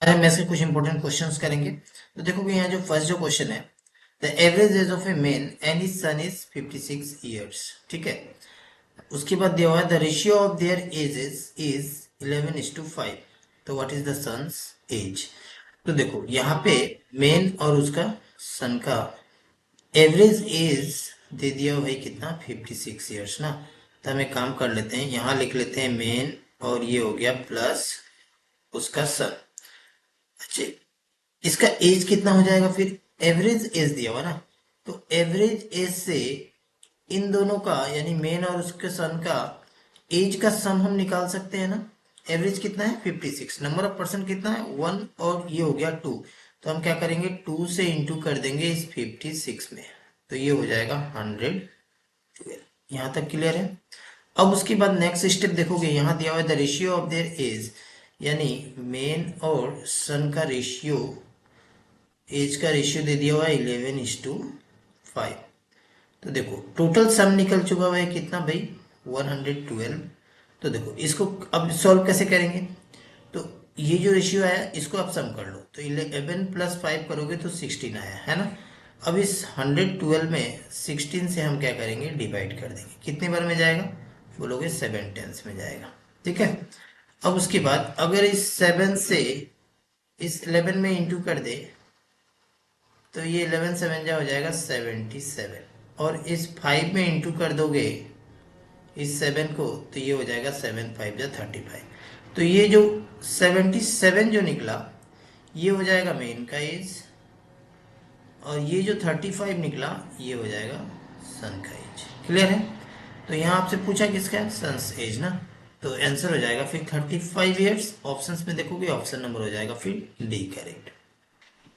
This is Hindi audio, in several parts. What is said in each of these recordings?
आज हम ऐसे कुछ इंपॉर्टेंट क्वेश्चंस करेंगे। तो देखोगे यहाँ जो फर्स्ट जो क्वेश्चन है, the average age of a man and his son is 56 years. ठीक है। उसके बाद दिया हुआ है the ratio of their ages is 11:5। तो what is the son's age. तो देखो यहाँ पे मेन और उसका सन का एवरेज एज दे दिया हुआ है कितना, 56 ईयर्स ना। तो हम एक काम कर लेते हैं, यहाँ लिख लेते हैं मेन और ये हो गया प्लस उसका सन। अच्छा, इसका एज कितना हो जाएगा फिर, एवरेज एज दिया हुआ ना, तो एवरेज एज से इन दोनों का यानी मेन और उसके सन का एज का सम हम निकाल सकते हैं ना। एवरेज कितना है 56, नंबर ऑफ पर्सन कितना है 1 और ये हो गया 2। तो हम क्या करेंगे 2 से इंटू कर देंगे इस 56 में, तो ये हो जाएगा 112। यहाँ तक क्लियर है। अब उसके बाद नेक्स्ट स्टेप देखोगे, यहाँ दिया हुआ है the ratio of their age, यानी मेन और सन का रेशियो, एज का रेशियो दे दिया हुआ है 11:5। तो देखो टोटल सम निकल चुका हुआ है कितना भाई, 112। तो देखो इसको अब सॉल्व कैसे करेंगे, तो ये जो रेशियो आया इसको आप सम कर लो, तो 11 + 5 करोगे तो 16 आया है ना। अब इस 112 में 16 से हम क्या करेंगे डिवाइड कर देंगे, कितने बार में जाएगा बोलोगे 7 टेंस में जाएगा। ठीक है। अब उसके बाद अगर इस 7 से इस 11 में इंटू कर दे, तो ये 11 7 जा हो जाएगा 77, और इस 5 में इंटू कर दोगे इस 7 को, तो ये हो जाएगा 7 5 जा 35। तो ये जो 77 जो निकला ये हो जाएगा मेन का एज, और ये जो 35 निकला ये हो जाएगा सन का एज। क्लियर है। तो यहाँ आपसे पूछा किसका है, सन्स एज ना। तो आंसर हो जाएगा फिर 35 ईयर्स। ऑप्शंस में देखोगे ऑप्शन नंबर हो जाएगा फिर डी करेक्ट।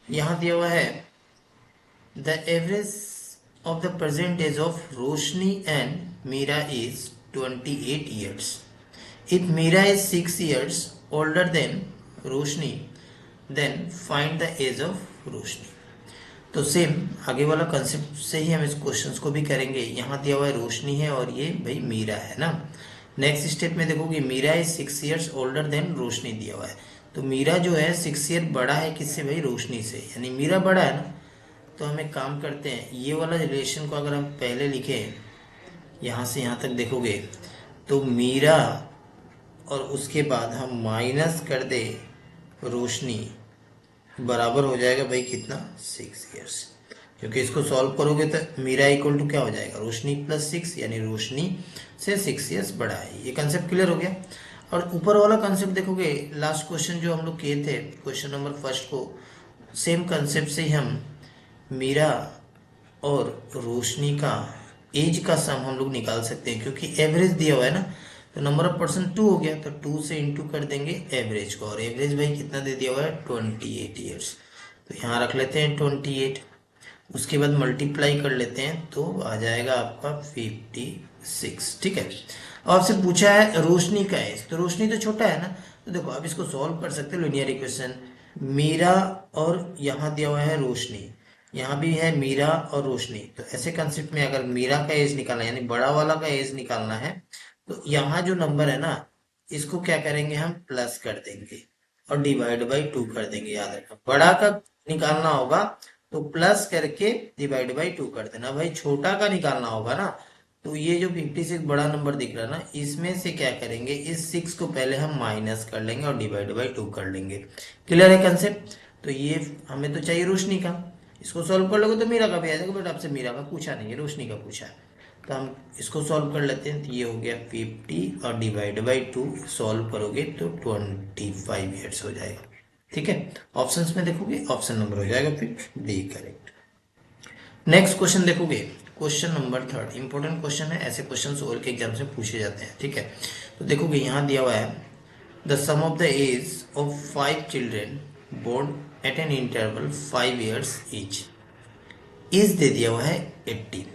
यहाँ दिया हुआ है the average of the present age of Roshni and Meera is 28 years. If Meera is 6 years older than Roshni, then find the age of Roshni. तो सेम आगे वाला कंसेप्ट से ही हम इस क्वेश्चंस को भी करेंगे। यहाँ दिया हुआ है रोशनी है और ये भाई मीरा है ना। नेक्स्ट स्टेप में देखोगे Meera is 6 years older than Roshni दिया हुआ है, तो मीरा जो है 6 ईयर बड़ा है किससे भाई, रोशनी से, यानी मीरा बड़ा है ना। तो हम एक काम करते हैं, ये वाला रिलेशन को अगर हम पहले लिखें यहाँ से यहाँ तक देखोगे, तो मीरा और उसके बाद हम माइनस कर दे रोशनी, बराबर हो जाएगा भाई कितना 6 ईयर्स। क्योंकि इसको सॉल्व करोगे तो मीरा इक्वल टू क्या हो जाएगा, रोशनी प्लस 6, यानी रोशनी से 6 ईयर्स बड़ा है। ये कंसेप्ट क्लियर हो गया। और ऊपर वाला कंसेप्ट देखोगे, लास्ट क्वेश्चन जो हम लोग किए थे क्वेश्चन नंबर फर्स्ट को, सेम कंसेप्ट से ही हम मीरा और रोशनी का एज का सम हम लोग निकाल सकते हैं, क्योंकि एवरेज दिया हुआ है ना। तो नंबर ऑफ पर्सन 2 हो गया, तो 2 से इंटू कर देंगे एवरेज को, और एवरेज भाई कितना दे दिया हुआ है 28 ईयर्स। तो यहाँ रख लेते हैं 28। उसके बाद मल्टीप्लाई कर लेते हैं तो आ जाएगा आपका 56। ठीक है। और आपसे पूछा है रोशनी का एज, तो रोशनी तो छोटा है ना। तो देखो अब इसको सॉल्व कर सकते हो लीनियर इक्वेशन, मीरा और यहाँ दिया हुआ है रोशनी, यहाँ भी है मीरा और रोशनी। तो ऐसे कंसेप्ट में अगर मीरा का एज निकालना है यानी बड़ा वाला का एज निकालना है, तो यहाँ जो नंबर है ना इसको क्या करेंगे हम प्लस कर देंगे और डिवाइड बाई 2 कर देंगे। याद रखना बड़ा का निकालना होगा तो प्लस करके डिवाइड बाई 2 कर देना, भाई छोटा का निकालना होगा ना। तो ये जो 56 बड़ा नंबर दिख रहा है ना, इसमें से क्या करेंगे इस 6 को पहले हम माइनस कर लेंगे और डिवाइड बाई 2 कर लेंगे। क्लियर है कंसेप्ट। तो ये हमें तो चाहिए रोशनी का, इसको सॉल्व कर लोगे तो मीरा का भी आ जाएगा, बट आपसे मीरा का पूछा नहीं है, रोशनी का पूछा है। तो हम इसको सॉल्व कर लेते हैं, तो ये हो गया 50 और डिवाइड बाई 2 सॉल्व करोगे तो 25 ईयर्स हो जाएगा। ठीक है। ऑप्शंस में देखोगे ऑप्शन नंबर हो जाएगा फिर डी करेक्ट। नेक्स्ट क्वेश्चन देखोगे, क्वेश्चन नंबर 3 इंपॉर्टेंट क्वेश्चन है, ऐसे क्वेश्चन और के एग्जाम से पूछे जाते हैं। ठीक है। तो देखोगे यहाँ दिया हुआ है the sum of the age of 5 children born at an interval 5 years each is दे दिया हुआ है 18।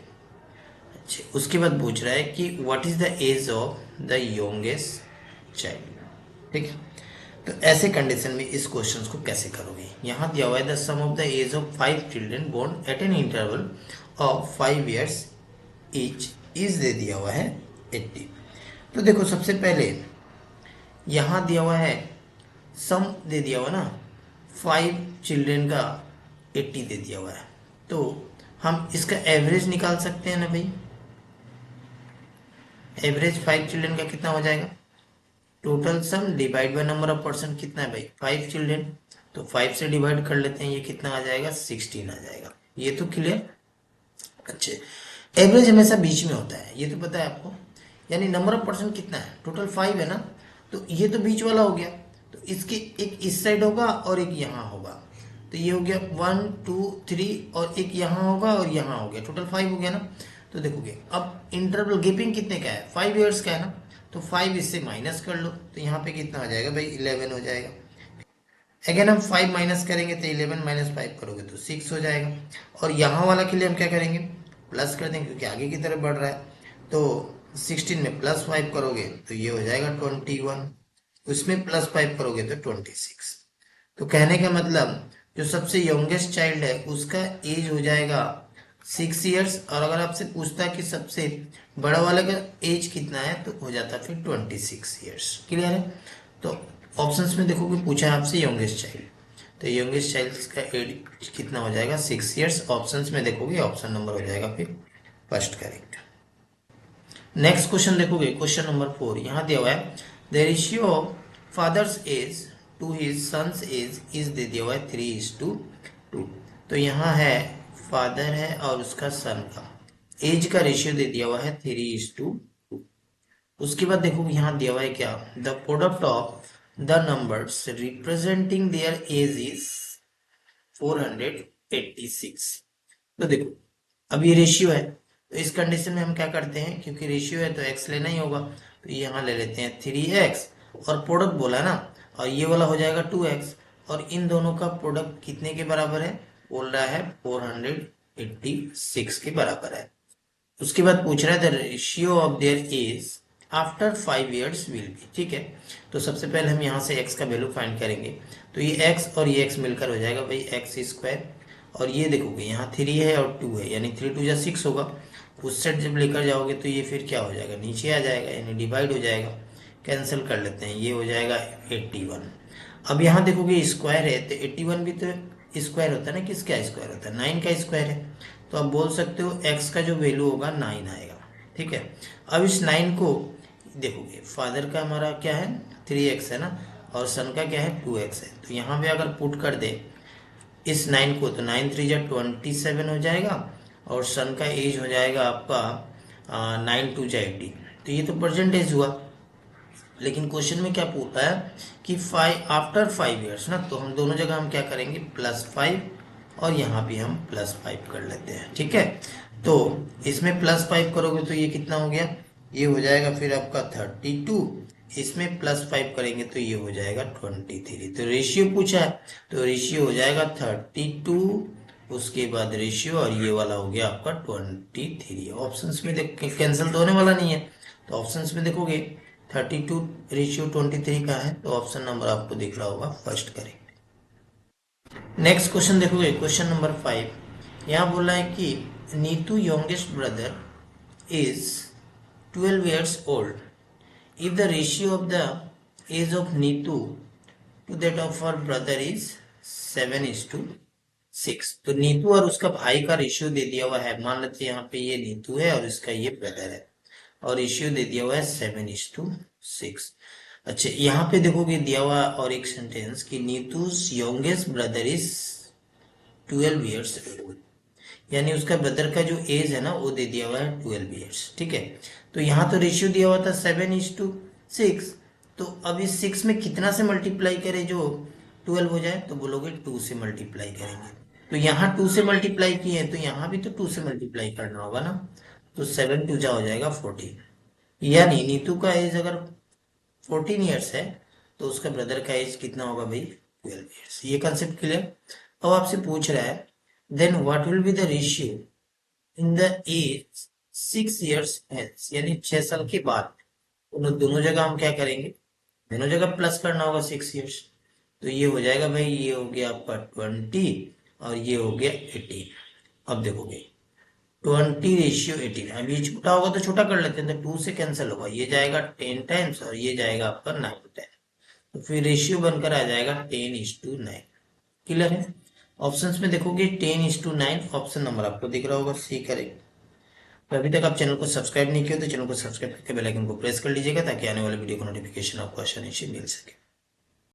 अच्छा, उसके बाद पूछ रहा है कि what is the age of the youngest child. ठीक है। तो ऐसे कंडीशन में इस क्वेश्चन को कैसे करोगे, यहाँ दिया हुआ है the sum of the age of 5 children born at an interval of 5 years each is दे दिया हुआ है 80। तो देखो सबसे पहले यहाँ दिया हुआ है सम दे दिया हुआ ना, 5 चिल्ड्रेन का 80 दे दिया हुआ है, तो हम इसका एवरेज निकाल सकते हैं ना भाई। एवरेज 5 चिल्ड्रेन का कितना हो जाएगा, total sum divide by number of person कितना है भाई 5 चिल्ड्रेन, तो 5 से डिवाइड कर लेते हैं, ये कितना आ जाएगा 16 आ जाएगा। ये तो क्लियर। अच्छे, एवरेज हमेशा बीच में होता है, ये तो पता है आपको। यानी नंबर ऑफ पर्सन कितना है, टोटल 5 है ना, तो ये तो बीच वाला हो गया, तो इसके एक इस साइड होगा और एक यहाँ होगा, तो ये हो गया 1 2 3 और एक यहाँ होगा और यहाँ हो गया, टोटल 5 हो गया ना। तो देखोगे अब इंटरवल गैपिंग कितने का है, 5 ईयर्स का है ना, तो 5 इससे माइनस कर लो, तो यहाँ पे कितना आ जाएगा भाई 11 हो जाएगा। अगेन हम 5 माइनस करेंगे तो 11 माइनस 5 करोगे तो 6 हो जाएगा। और यहाँ वाला के लिए हम क्या करेंगे, प्लस कर देंगे क्योंकि आगे की तरफ बढ़ रहा है। तो 16 में प्लस 5 करोगे तो ये हो जाएगा 21, उसमें प्लस 5 करोगे तो 26। तो कहने का मतलब जो सबसे यंगेस्ट चाइल्ड है उसका एज हो जाएगा 6 ईयर्स, और अगर आपसे पूछता है कि सबसे बड़ा वाले का एज कितना है तो हो जाता फिर 26 ईयर्स। क्लियर है। तो ऑप्शंस में देखोगे पूछा है आपसे यंगेस्ट चाइल्ड, तो यंगेस्ट चाइल्ड का एज कितना हो जाएगा 6 ईयर्स। ऑप्शंस में देखोगे ऑप्शन नंबर हो जाएगा फिर फर्स्ट करेक्ट। नेक्स्ट क्वेश्चन देखोगे क्वेश्चन नंबर 4, यहाँ दिया हुआ है the ratio of father's age to his son's age is दे दिया हुआ है 3:2। तो यहाँ है फादर है और उसका सन का एज का रेशियो दे दिया हुआ है 3:2। उसके बाद देखो यहाँ दिया हुआ है क्या, the product of the numbers representing their age is 486। तो देखो अब ये रेशियो है, तो इस कंडीशन में हम क्या करते हैं, क्योंकि रेशियो है तो x लेना ही होगा, तो यहाँ ले लेते हैं 3x, और प्रोडक्ट बोला है ना, और ये वाला हो जाएगा 2x, और इन दोनों का प्रोडक्ट कितने के बराबर है, बोल रहा है 486 के बराबर है। उसके बाद पूछ रहा है the ratio of their age after 5 years will be. ठीक है, तो सबसे पहले हम यहाँ से x का वैल्यू फाइंड करेंगे, तो ये x और ये x मिलकर हो जाएगा भाई एक्स स्क्वायर, और ये देखोगे यहाँ 3 है और 2 है, यानी 3 2 6 होगा। उस साइड जब लेकर जाओगे तो ये फिर क्या हो जाएगा, नीचे आ जाएगा, यानी डिवाइड हो जाएगा, कैंसिल कर लेते हैं, ये हो जाएगा 81। अब यहाँ देखोगे स्क्वायर है तो 81 भी तो स्क्वायर होता है ना, किसका स्क्वायर होता है 9 का स्क्वायर है, तो आप बोल सकते हो x का जो वैल्यू होगा 9 आएगा। ठीक है, अब इस 9 को देखोगे फादर का हमारा क्या है 3x है ना, और सन का क्या है 2x है, तो यहाँ पे अगर पुट कर दे इस 9 को तो 9 3 जा 27 हो जाएगा, और सन का एज हो जाएगा आपका 9 2 जा 18। तो ये तो प्रेजेंट एज हुआ, लेकिन क्वेश्चन में क्या पूछता है कि 5 आफ्टर 5 ईयर्स ना, तो हम दोनों जगह हम क्या करेंगे +5, और यहाँ भी हम +5 कर लेते हैं। ठीक है, तो इसमें +5 करोगे तो ये कितना हो गया, ये हो जाएगा फिर आपका 32, इसमें +5 करेंगे तो ये हो जाएगा 23। तो रेशियो पूछा है, तो रेशियो हो जाएगा 32, उसके बाद रेशियो, और ये वाला हो गया आपका 23। ऑप्शंस में देख कैंसिल तो होने वाला नहीं है, तो ऑप्शंस में देखोगे 32 रेशियो 23 का है, तो ऑप्शन नंबर आपको दिख रहा होगा फर्स्ट करेक्ट। नेक्स्ट क्वेश्चन देखोगे क्वेश्चन नंबर 5, यहाँ बोला है कि Neetu youngest brother is 12 years old, if the ratio of the age of Neetu to that of her brother is 7:6। तो नीतू और उसका भाई का रेशियो दे दिया हुआ है, मान लेते हैं यहाँ पे ये नीतू है और इसका ये ब्रदर है, और रेशियो दे दिया हुआ है 7:6। अच्छा, यहाँ पे देखोगे दिया हुआ और एक सेंटेंस कि Neetu's youngest brother is 12 years old, यानी उसका ब्रदर का जो एज है ना वो दे दिया हुआ है 12 ईयर्स। ठीक है, तो यहाँ तो रेशियो दिया हुआ था 7:6, तो अब इस 6 में कितना से मल्टीप्लाई करें जो 12 हो जाए, तो बोलोगे 2 से मल्टीप्लाई करेंगे, तो यहाँ 2 से मल्टीप्लाई किए हैं तो यहाँ भी तो 2 से मल्टीप्लाई करना होगा ना, तो 7 2 जा हो जाएगा 14, यानी नीतू का एज अगर 14 ईयर्स है तो उसका ब्रदर का एज कितना होगा भाई 12 ईयर्स। ये कंसेप्ट क्लियर। अब आपसे पूछ रहा है then what will be the ratio in the age 6 years hence, यानी 6 साल के बाद, दोनों जगह हम क्या करेंगे, दोनों जगह प्लस करना होगा 6 ईयर्स, तो ये हो जाएगा भाई, ये हो गया आपका 20 और ये हो गया 18। अब देखोगे 20 रेशियो 18, अब ये छोटा होगा तो छोटा कर लेते हैं, तो 2 से कैंसिल होगा, ये जाएगा 10 टाइम्स और ये जाएगा आपका 9 टाइम्स, तो फिर रेशियो बनकर आ जाएगा 10:9। क्लियर है। ऑप्शंस में देखोगे 10:9 ऑप्शन नंबर आपको दिख रहा होगा, सी करेक्ट। तो अभी तक आप चैनल को सब्सक्राइब नहीं किया तो चैनल को सब्सक्राइब करके बेल आइकन को प्रेस कर लीजिएगा ताकि आने वाले वीडियो का नोटिफिकेशन आपको आसानी से मिल सके।